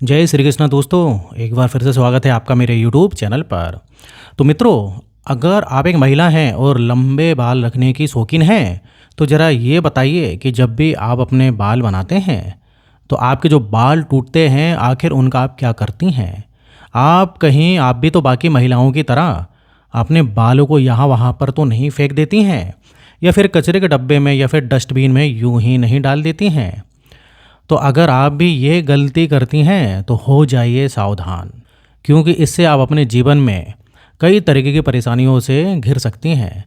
जय श्री कृष्ण दोस्तों, एक बार फिर से स्वागत है आपका मेरे यूट्यूब चैनल पर। तो मित्रों, अगर आप एक महिला हैं और लंबे बाल रखने की शौकीन हैं, तो ज़रा ये बताइए कि जब भी आप अपने बाल बनाते हैं, तो आपके जो बाल टूटते हैं, आखिर उनका आप क्या करती हैं? आप भी तो बाकी महिलाओं की तरह अपने बालों को यहाँ वहाँ पर तो नहीं फेंक देती हैं, या फिर कचरे के डब्बे में या फिर डस्टबिन में यूं ही नहीं डाल देती हैं। तो अगर आप भी ये गलती करती हैं तो हो जाइए सावधान, क्योंकि इससे आप अपने जीवन में कई तरीके की परेशानियों से घिर सकती हैं।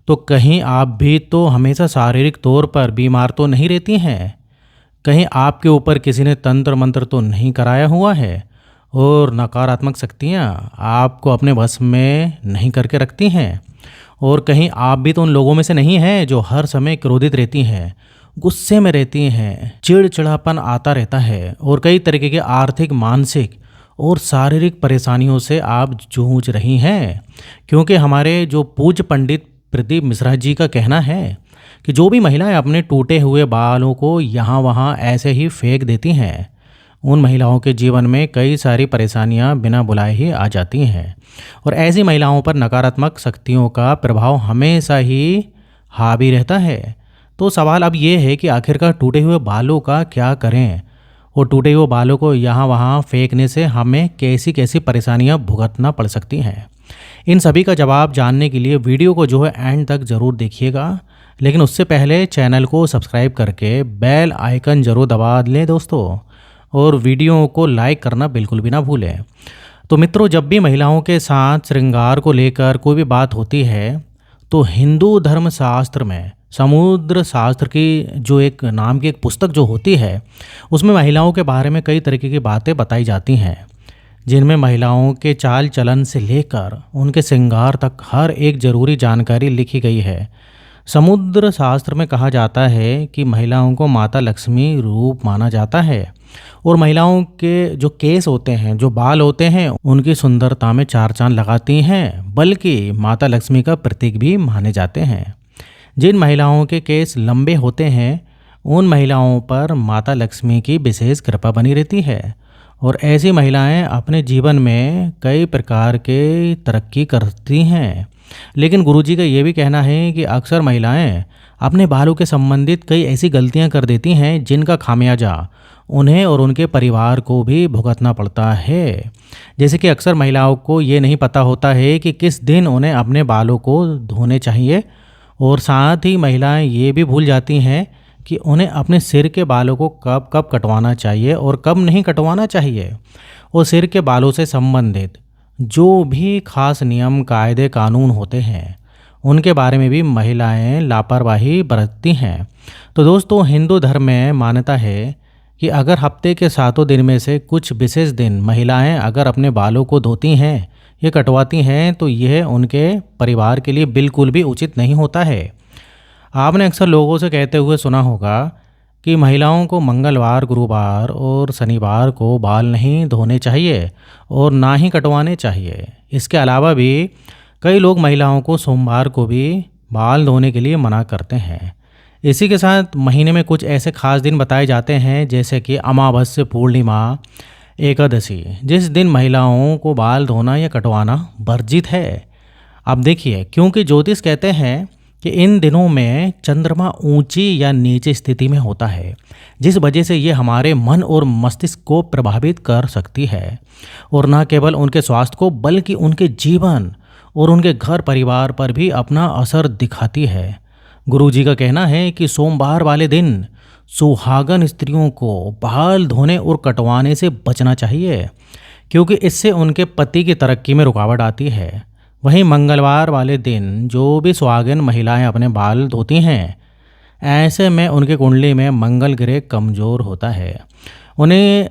तो कहीं आप भी तो हमेशा शारीरिक तौर पर बीमार तो नहीं रहती हैं? कहीं आपके ऊपर किसी ने तंत्र मंत्र तो नहीं कराया हुआ है और नकारात्मक शक्तियाँ आपको अपने बस में नहीं करके रखती हैं? और कहीं आप भी तो उन लोगों में से नहीं हैं जो हर समय क्रोधित रहती हैं, गुस्से में रहती हैं, चिड़चिड़ापन आता रहता है और कई तरीके के आर्थिक, मानसिक और शारीरिक परेशानियों से आप जूझ रही हैं? क्योंकि हमारे जो पूज्य पंडित प्रदीप मिश्रा जी का कहना है कि जो भी महिलाएं अपने टूटे हुए बालों को यहाँ वहाँ ऐसे ही फेंक देती हैं, उन महिलाओं के जीवन में कई सारी परेशानियां बिना बुलाए ही आ जाती हैं। और ऐसी महिलाओं पर नकारात्मक शक्तियों का प्रभाव हमेशा ही हावी रहता है। तो सवाल अब ये है कि आखिरकार टूटे हुए बालों का क्या करें, और टूटे हुए बालों को यहाँ वहाँ फेंकने से हमें कैसी कैसी परेशानियाँ भुगतना पड़ सकती हैं। इन सभी का जवाब जानने के लिए वीडियो को जो है एंड तक ज़रूर देखिएगा, लेकिन उससे पहले चैनल को सब्सक्राइब करके बेल आइकन ज़रूर दबा लें दोस्तों, और वीडियो को लाइक करना बिल्कुल भी ना भूलें। तो मित्रों, जब भी महिलाओं के साथ श्रृंगार को लेकर कोई भी बात होती है, तो हिंदू धर्म शास्त्र में समुद्र शास्त्र की जो एक नाम की एक पुस्तक जो होती है, उसमें महिलाओं के बारे में कई तरीके की बातें बताई जाती हैं, जिनमें महिलाओं के चाल चलन से लेकर उनके श्रृंगार तक हर एक जरूरी जानकारी लिखी गई है। समुद्र शास्त्र में कहा जाता है कि महिलाओं को माता लक्ष्मी रूप माना जाता है, और महिलाओं के जो केस होते हैं, जो बाल होते हैं, उनकी सुंदरता में चार चांद लगाती हैं, बल्कि माता लक्ष्मी का प्रतीक भी माने जाते हैं। जिन महिलाओं के केस लंबे होते हैं, उन महिलाओं पर माता लक्ष्मी की विशेष कृपा बनी रहती है, और ऐसी महिलाएं अपने जीवन में कई प्रकार के तरक्की करती हैं। लेकिन गुरुजी का ये भी कहना है कि अक्सर महिलाएं अपने बालों के संबंधित कई ऐसी गलतियां कर देती हैं, जिनका खामियाजा उन्हें और उनके परिवार को भी भुगतना पड़ता है। जैसे कि अक्सर महिलाओं को ये नहीं पता होता है कि किस दिन उन्हें अपने बालों को धोने चाहिए, और साथ ही महिलाएं ये भी भूल जाती हैं कि उन्हें अपने सिर के बालों को कब कब कटवाना चाहिए और कब नहीं कटवाना चाहिए। और सिर के बालों से संबंधित जो भी खास नियम, कायदे, कानून होते हैं, उनके बारे में भी महिलाएं लापरवाही बरतती हैं। तो दोस्तों, हिंदू धर्म में मान्यता है कि अगर हफ्ते के 7 दिन में से कुछ विशेष दिन महिलाएं अगर अपने बालों को धोती हैं या कटवाती हैं, तो यह उनके परिवार के लिए बिल्कुल भी उचित नहीं होता है। आपने अक्सर लोगों से कहते हुए सुना होगा कि महिलाओं को मंगलवार, गुरुवार और शनिवार को बाल नहीं धोने चाहिए और ना ही कटवाने चाहिए। इसके अलावा भी कई लोग महिलाओं को सोमवार को भी बाल धोने के लिए मना करते हैं। इसी के साथ महीने में कुछ ऐसे खास दिन बताए जाते हैं, जैसे कि अमावस्या, पूर्णिमा, एकादशी, जिस दिन महिलाओं को बाल धोना या कटवाना वर्जित है। अब देखिए, क्योंकि ज्योतिष कहते हैं कि इन दिनों में चंद्रमा ऊंची या नीची स्थिति में होता है, जिस वजह से ये हमारे मन और मस्तिष्क को प्रभावित कर सकती है, और न केवल उनके स्वास्थ्य को बल्कि उनके जीवन और उनके घर परिवार पर भी अपना असर दिखाती है। गुरुजी का कहना है कि सोमवार वाले दिन सुहागन स्त्रियों को बाल धोने और कटवाने से बचना चाहिए, क्योंकि इससे उनके पति की तरक्की में रुकावट आती है। वहीं मंगलवार वाले दिन जो भी सुहागन महिलाएं अपने बाल धोती हैं, ऐसे में उनके कुंडली में मंगल ग्रह कमज़ोर होता है। उन्हें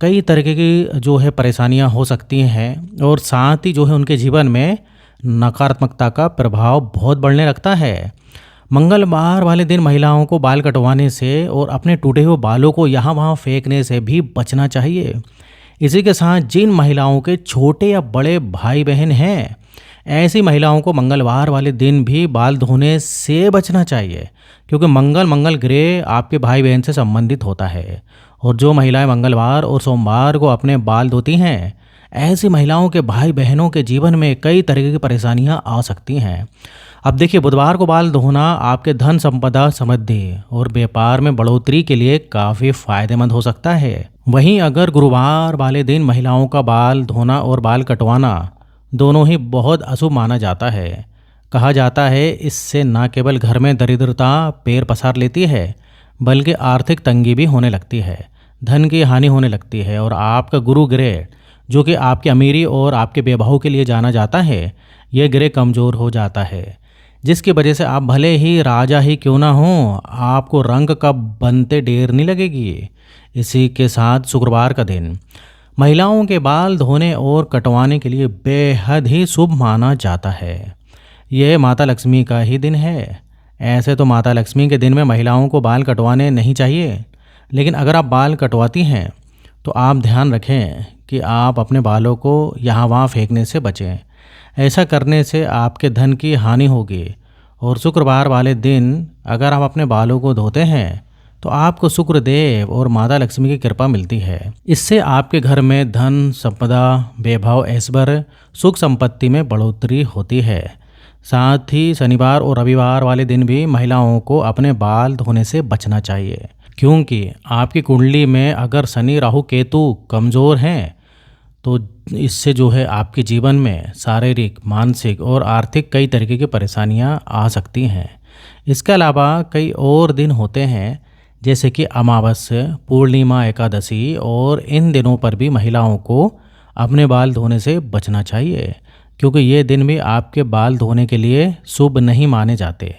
कई तरीके की जो है परेशानियां हो सकती हैं, और साथ ही जो है उनके जीवन में नकारात्मकता का प्रभाव बहुत बढ़ने लगता है। मंगलवार वाले दिन महिलाओं को बाल कटवाने से और अपने टूटे हुए बालों को यहाँ वहाँ फेंकने से भी बचना चाहिए। इसी के साथ जिन महिलाओं के छोटे या बड़े भाई बहन हैं, ऐसी महिलाओं को मंगलवार वाले दिन भी बाल धोने से बचना चाहिए, क्योंकि मंगल ग्रह आपके भाई बहन से संबंधित होता है, और जो महिलाएं मंगलवार और सोमवार को अपने बाल धोती हैं, ऐसी महिलाओं के भाई बहनों के जीवन में कई तरह की परेशानियां आ सकती हैं। अब देखिए, बुधवार को बाल धोना आपके धन संपदा समृद्धि और व्यापार में बढ़ोतरी के लिए काफ़ी फायदेमंद हो सकता है। वहीं अगर गुरुवार वाले दिन महिलाओं का बाल धोना और बाल कटवाना दोनों ही बहुत अशुभ माना जाता है। कहा जाता है इससे न केवल घर में दरिद्रता पैर पसार लेती है, बल्कि आर्थिक तंगी भी होने लगती है, धन की हानि होने लगती है और आपका गुरु ग्रह, जो कि आपकी अमीरी और आपके वैभव के लिए जाना जाता है, यह ग्रह कमज़ोर हो जाता है, जिसकी वजह से आप भले ही राजा ही क्यों ना हो, आपको रंग का बनते देर नहीं लगेगी। इसी के साथ शुक्रवार का दिन महिलाओं के बाल धोने और कटवाने के लिए बेहद ही शुभ माना जाता है। यह माता लक्ष्मी का ही दिन है। ऐसे तो माता लक्ष्मी के दिन में महिलाओं को बाल कटवाने नहीं चाहिए, लेकिन अगर आप बाल कटवाती हैं तो आप ध्यान रखें कि आप अपने बालों को यहाँ वहाँ फेंकने से बचें। ऐसा करने से आपके धन की हानि होगी। और शुक्रवार वाले दिन अगर आप अपने बालों को धोते हैं तो आपको शुक्रदेव और माता लक्ष्मी की कृपा मिलती है। इससे आपके घर में धन संपदा, वैभव, ऐश्वर्य, सुख संपत्ति में बढ़ोतरी होती है। साथ ही शनिवार और रविवार वाले दिन भी महिलाओं को अपने बाल धोने से बचना चाहिए, क्योंकि आपकी कुंडली में अगर शनि, राहु, केतु कमज़ोर हैं तो इससे जो है आपके जीवन में शारीरिक, मानसिक और आर्थिक कई तरीके की परेशानियां आ सकती हैं। इसके अलावा कई और दिन होते हैं, जैसे कि अमावस्या, पूर्णिमा, एकादशी, और इन दिनों पर भी महिलाओं को अपने बाल धोने से बचना चाहिए, क्योंकि ये दिन भी आपके बाल धोने के लिए शुभ नहीं माने जाते।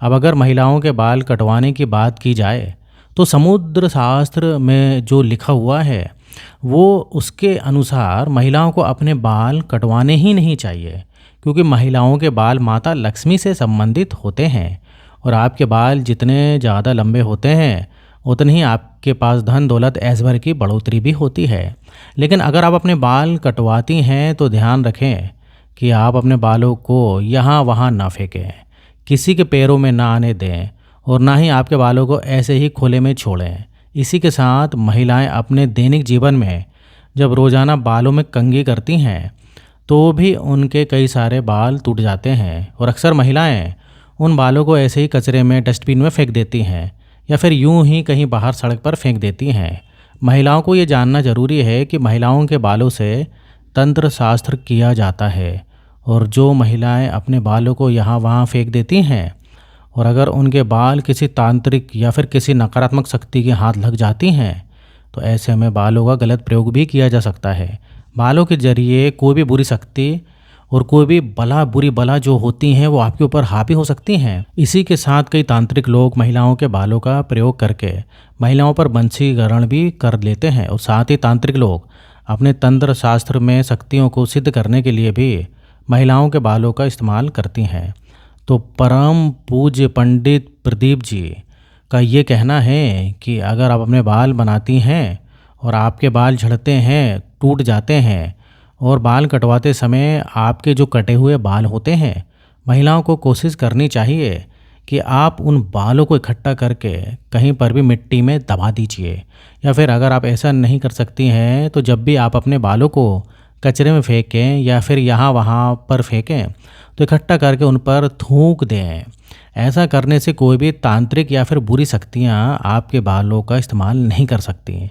अब अगर महिलाओं के बाल कटवाने की बात की जाए तो समुद्र शास्त्र में जो लिखा हुआ है वो उसके अनुसार महिलाओं को अपने बाल कटवाने ही नहीं चाहिए, क्योंकि महिलाओं के बाल माता लक्ष्मी से संबंधित होते हैं और आपके बाल जितने ज़्यादा लंबे होते हैं उतनी ही आपके पास धन दौलत ऐश्वर्य की बढ़ोतरी भी होती है। लेकिन अगर आप अपने बाल कटवाती हैं तो ध्यान रखें कि आप अपने बालों को यहाँ वहाँ ना फेंकें, किसी के पैरों में ना आने दें और ना ही आपके बालों को ऐसे ही खुले में छोड़ें। इसी के साथ महिलाएं अपने दैनिक जीवन में जब रोज़ाना बालों में कंघी करती हैं तो भी उनके कई सारे बाल टूट जाते हैं और अक्सर महिलाएं उन बालों को ऐसे ही कचरे में, डस्टबिन में फेंक देती हैं या फिर यूं ही कहीं बाहर सड़क पर फेंक देती हैं। महिलाओं को ये जानना जरूरी है कि महिलाओं के बालों से तंत्र शास्त्र किया जाता है और जो महिलाएं अपने बालों को यहाँ वहाँ फेंक देती हैं और अगर उनके बाल किसी तांत्रिक या फिर किसी नकारात्मक शक्ति के हाथ लग जाती हैं तो ऐसे में बालों का गलत प्रयोग भी किया जा सकता है। बालों के जरिए कोई भी बुरी शक्ति और कोई भी बुरी बला जो होती हैं वो आपके ऊपर हावी हो सकती हैं। इसी के साथ कई तांत्रिक लोग महिलाओं के बालों का प्रयोग करके महिलाओं पर वशीकरण भी कर लेते हैं और साथ ही तांत्रिक लोग अपने तंत्र शास्त्र में शक्तियों को सिद्ध करने के लिए भी महिलाओं के बालों का इस्तेमाल करती हैं। तो परम पूज्य पंडित प्रदीप जी का ये कहना है कि अगर आप अपने बाल बनाती हैं और आपके बाल झड़ते हैं, टूट जाते हैं और बाल कटवाते समय आपके जो कटे हुए बाल होते हैं, महिलाओं को कोशिश करनी चाहिए कि आप उन बालों को इकट्ठा करके कहीं पर भी मिट्टी में दबा दीजिए। या फिर अगर आप ऐसा नहीं कर सकती हैं तो जब भी आप अपने बालों को कचरे में फेंकें या फिर यहाँ वहाँ पर फेंकें तो इकट्ठा करके उन पर थूक दें। ऐसा करने से कोई भी तांत्रिक या फिर बुरी शक्तियाँ आपके बालों का इस्तेमाल नहीं कर सकती।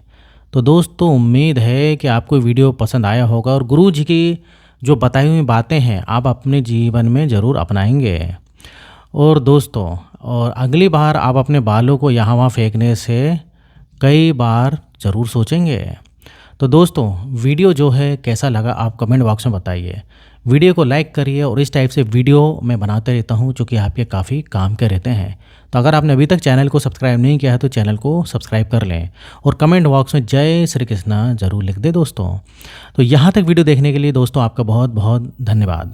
तो दोस्तों, उम्मीद है कि आपको वीडियो पसंद आया होगा और गुरु जी की जो बताई हुई बातें हैं आप अपने जीवन में ज़रूर अपनाएंगे। और दोस्तों, और अगली बार आप अपने बालों को यहाँ वहाँ फेंकने से कई बार ज़रूर सोचेंगे। तो दोस्तों, वीडियो जो है कैसा लगा आप कमेंट बॉक्स में बताइए। वीडियो को लाइक करिए और इस टाइप से वीडियो मैं बनाते रहता हूँ जो कि आपके काफ़ी काम के रहते हैं। तो अगर आपने अभी तक चैनल को सब्सक्राइब नहीं किया है तो चैनल को सब्सक्राइब कर लें और कमेंट बॉक्स में जय श्री कृष्णा ज़रूर लिख दें दोस्तों। तो यहाँ तक वीडियो देखने के लिए दोस्तों आपका बहुत बहुत धन्यवाद।